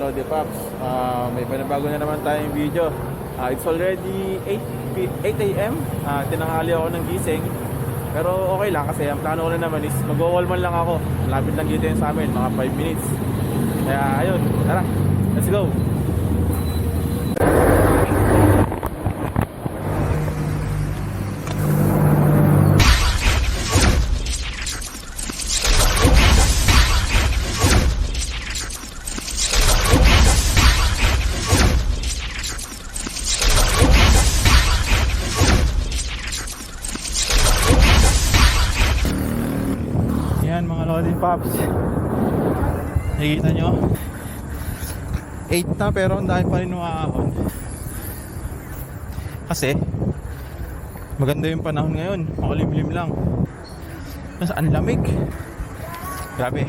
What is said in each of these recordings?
Lodi Pops. May panabago na naman tayong video. It's already 8 a.m. Tinanghali ako ng gising. Pero okay lang kasi ang plano ko na naman is mag-wall man lang ako. Malapit lang dito yun sa amin, mga 5 minutes. Kaya ayun, tara, let's go. Yan mga Lodi Pops, nakikita nyo 8 na pero ang dahil pa rin umaahon kasi maganda yung panahon ngayon, makulimlim lang. Ang lamig, grabe,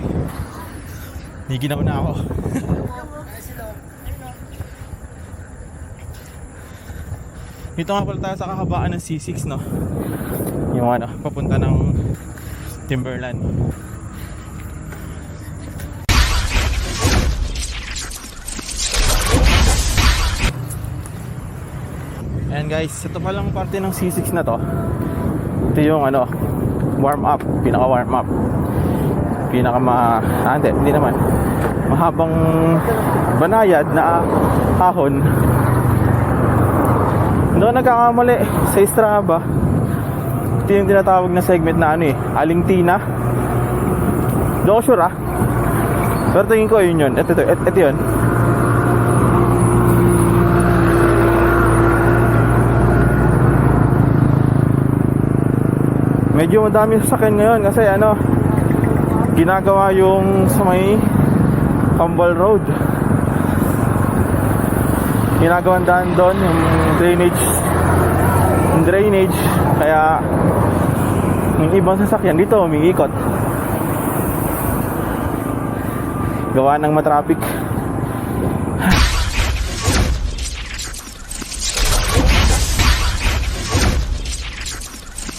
niginaw na ako. Dito nga pala tayo sa kakabaan ng C6, no? Yung ano, papunta ng Timberland. Ayan guys, ito palang parte ng C6 na to. Ito yung ano, warm up, pinaka warm up. Hindi naman mahabang banayad na ahon. Doon nagkakamali sa Strava. Ito yung tinatawag na segment na ano Aling Tina. Hindi ako sure pero tingin ko yun. Ito yun. Medyo madami sasakyan ngayon kasi ano, ginagawa yung sa may Humble Road. Ginagawang daan doon yung drainage, kaya yung ibang sasakyan dito umiikot, gawa ng matraffic.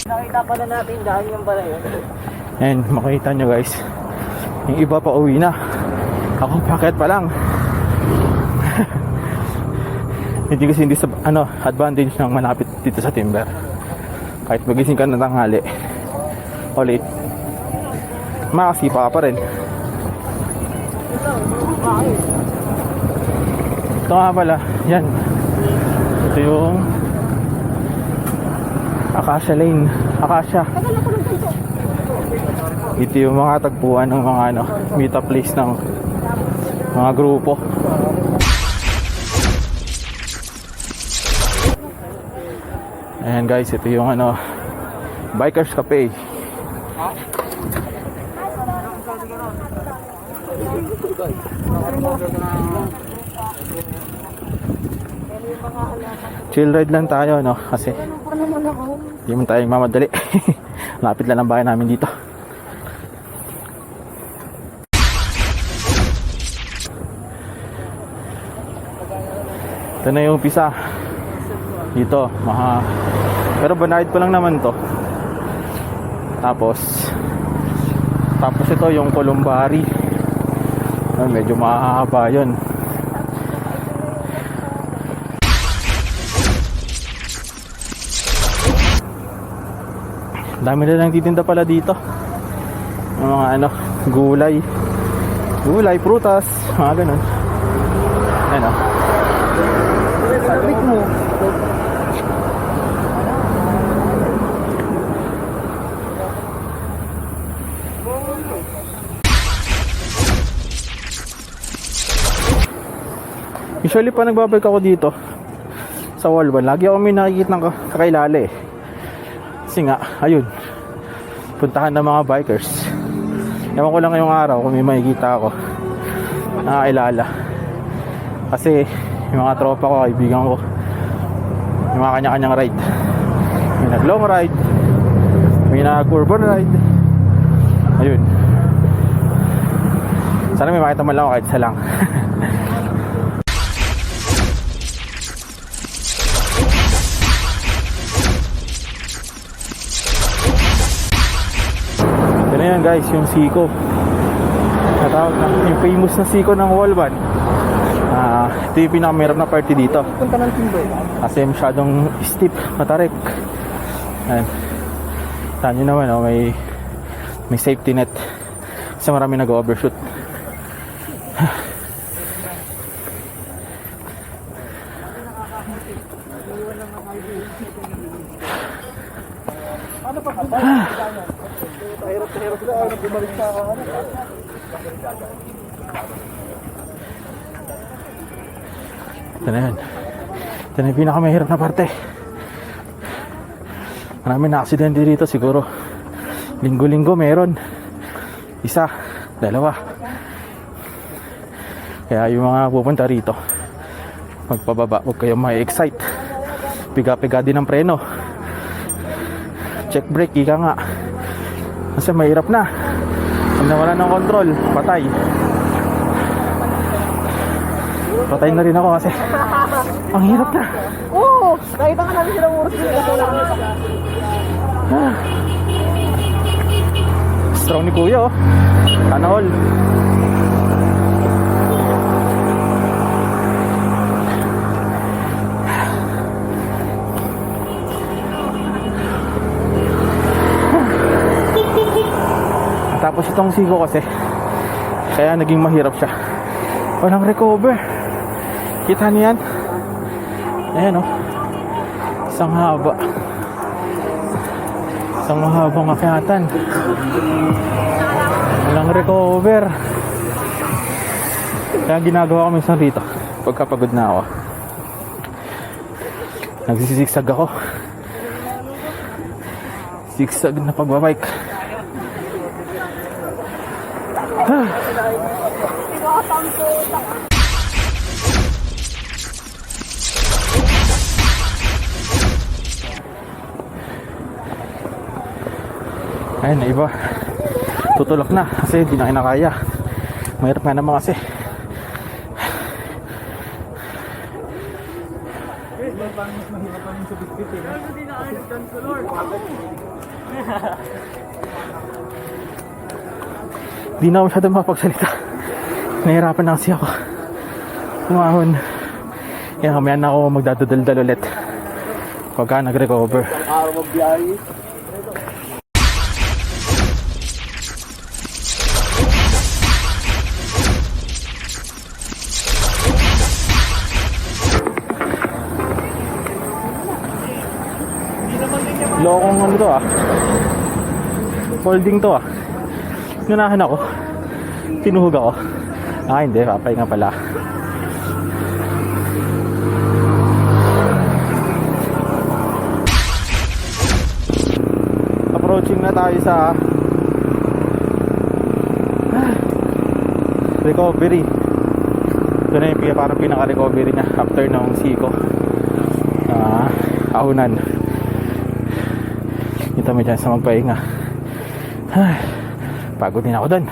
Nakita pa na natin dahil yung pala yun. Ayan, makita nyo guys, yung iba pa uwi na, ako paket pa lang. Hindi kasi hindi sa advantage ng malapit dito sa Timber. Kahit magising ka na tanghali o late, makasipa ka pa rin. Ito nga pala, yan, ito yung Acacia Lane, Acacia. Ito yung mga tagpuan ng mga meet up place ng mga grupo. Ayan guys, ito yung Bikers Cafe. Chill ride lang tayo kasi hindi man tayo mamadali. Lapit lang ang bahay namin dito. Ito na yung umpisa dito, pero banayad pa lang naman to. Tapos ito yung Columbari. Medyo mahahaba yun. Dami na lang titinda pala dito. Mga gulay, prutas, mga ganun. Ayan Sabit mo. Usually pa nagbabike ako dito sa Walban, lagi ako may nakikita ng kakailala kasi nga, ayun, puntahan ng mga bikers. Ewan ko lang ngayong araw kung may makikita ako nakakailala, kasi yung mga tropa ko, kaibigan ko, yung mga kanya-kanyang ride. May nag long ride, may nag urban ride. Ayun, sana may makita man lang ako kahit isa lang. na yan guys, yung siko. Natawag na yung famous na siko ng Walban. ito yung pinakamahirap na party dito. Punta ng timber. Kasi masyadong steep, matarik. Ayan. Saan nyo naman, oh, may safety net. Kasi marami nag-overshoot. Hirap sila. Ano, bumalik sa ano. Ito na yan. Ito na yung pinakamahirap na parte. Marami na aksidente dito siguro. Linggo-linggo meron. Isa, dalawa. Kaya yung mga pupunta rito, magpababa, huwag kayong ma-excite. Piga-piga din ang preno. Check brake, ika nga. Kasi mahirap na. Pag nawala ng control, patay. Patay na rin ako kasi ang hirap na. Oo! Nakita ka namin silang oras din. Strong ni kuya, oh. Sana all. Tapos itong siko kasi, kaya naging mahirap siya. Walang recover. Kita niyan? Ayan, oh. Isang haba. Isang mahabang akyatan. Walang recover. Kaya ginagawa ko minsan rito pagkapagod na ako. Nagsisigsag ako. Sigsag na pagbabike. Ayun na iba. Tutulak na kasi hindi na kinakaya. Mahirap nga naman kasi. Di na ako masyadong mapagsalita. Nahirapan na kasi ako. Umahon. Kaya kamaya na ako magdadadaldal ulit pagka nag-recover. Araw magbiyahe. Lokong ano to ah. Folding to ah. Ganahan ako. Tinuhog ako. Ah, hindi. Papay nga pala. Approaching na tayo sa recovery. Ito na yung parang pinaka-recovery niya after ng siko. Ahunan. Ito may chance na magpahinga. Pagod din ako doon.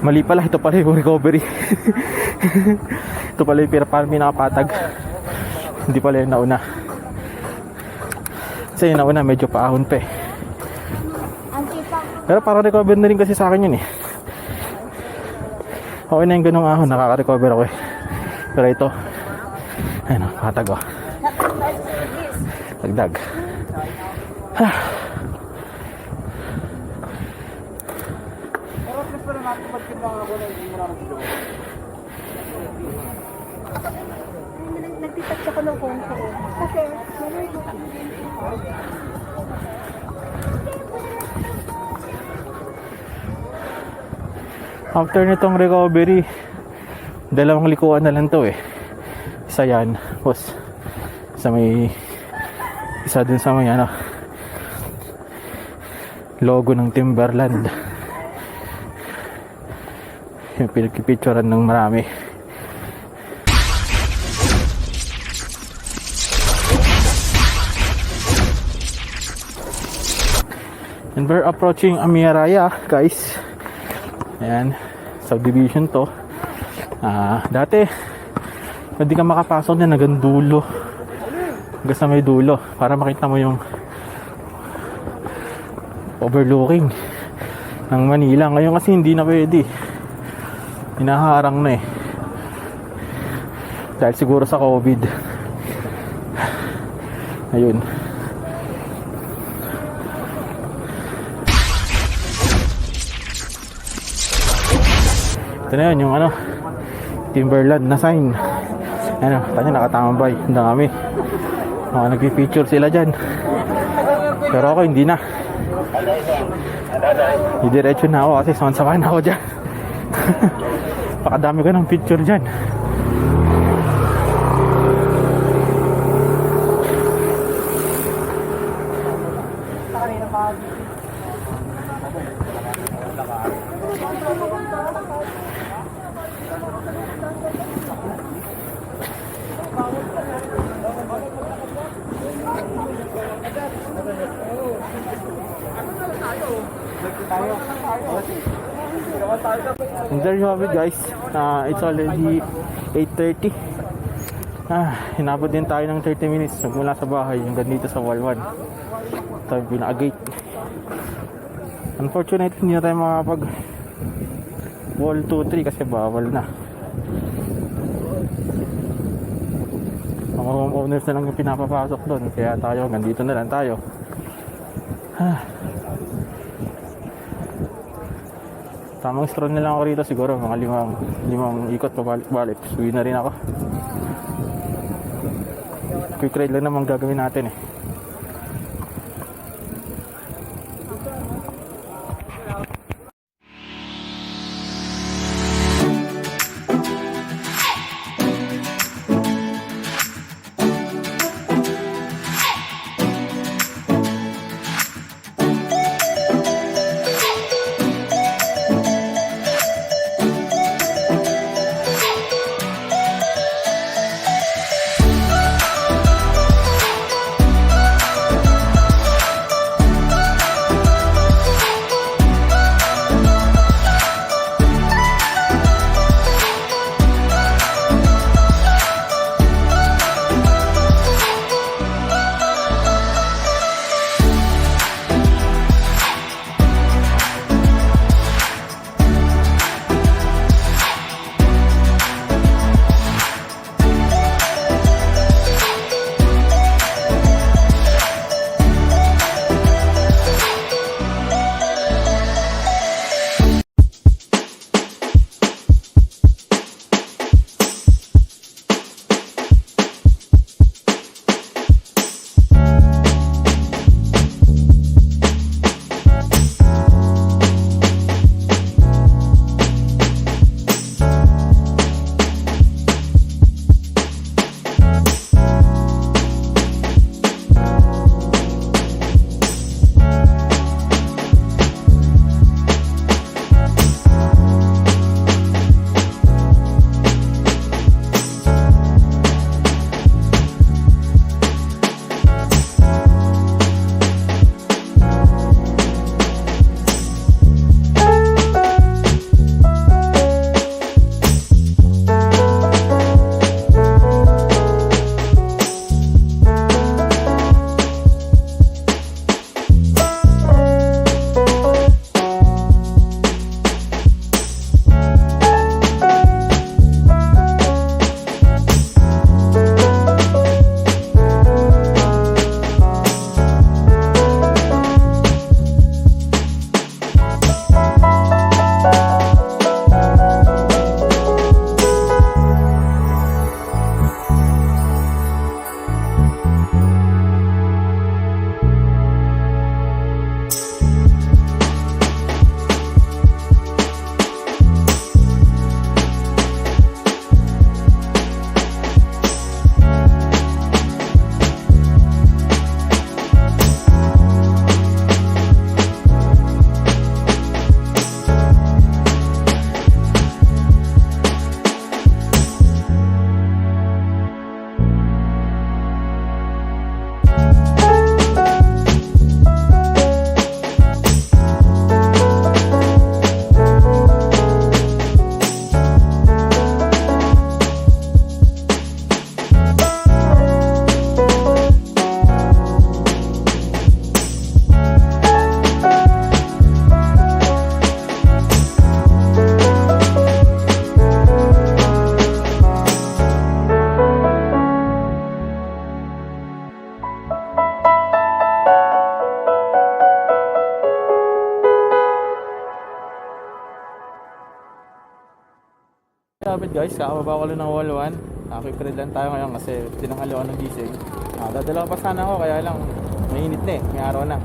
Mali pala, ito pala yung recovery. Ito pala yung parang pinakapatag. Hindi pala yung nauna. Kasi yung nauna medyo paahon pa eh. Pero parang recover na rin kasi sa akin yun eh. Okay na yung ganung ahon, nakaka-recover ako eh. Pero ito, ayun o, patag o. Dagdag. Nagtitouch ako ng phone ko. Kasi, after nitong recovery, dalawang likuan na lang to eh. Isa yan, tapos isa dun sa may ano, logo ng Timberland. Yung pinagpipicturean ng marami. And we're approaching Amiraya, guys. Ayan, subdivision to. Dati hindi ka makapasok na hanggang dulo, hanggang sa may dulo para makita mo yung overlooking. ng Manila. Ngayon kasi hindi na pwede. Hinaharang na eh. Dahil siguro sa COVID. Ayun. Ito na yun, yung ano, Timberland na sign. Ano, kanya nakatambay. Handa kami. Mga nagpi-picture sila dyan. Pero ako hindi na. Didiretso na ako kasi saman-saman ako dyan. Pakadami ko ng picture dyan. And there you have it, guys. It's already 8:30. Hinabot din tayo ng 30 minutes mula sa bahay hanggang dito sa Wall 1. Ito yung pinaka-gate. Unfortunately, hindi na tayo makapag Wall 2, 3 kasi bawal na. Mga homeowners na lang yung pinapapasok doon. Kaya tayo, hanggang dito na lang tayo. Tamang stroll na lang ako rito siguro. Mga limang ikot pabalik-balik. Uwi na rin ako. Quick ride lang naman gagawin natin eh. Sabit guys, kakababa ko lang ng wall 1. Nakipred lang tayo ngayon kasi tinanghali ako ng gising. Dadala pa sana ako kaya lang mainit na eh, may araw na.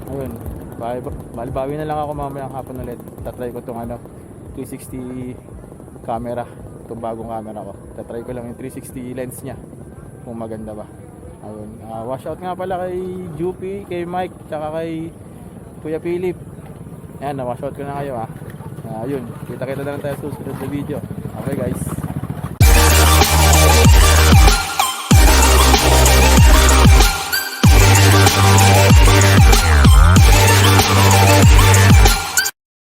Ayun, balibawi na lang ako mamayang hapon ulit. Tatry ko itong 360 camera, itong bagong camera ko. Tatry ko lang yung 360 lens nya kung maganda ba. Ayun, wash out nga pala kay Jupi, kay Mike, tsaka kay Kuya Philip. Ayan, na wash out ko na kayo Ayun, kita-kita na lang tayo sa susunod na video. Okay guys.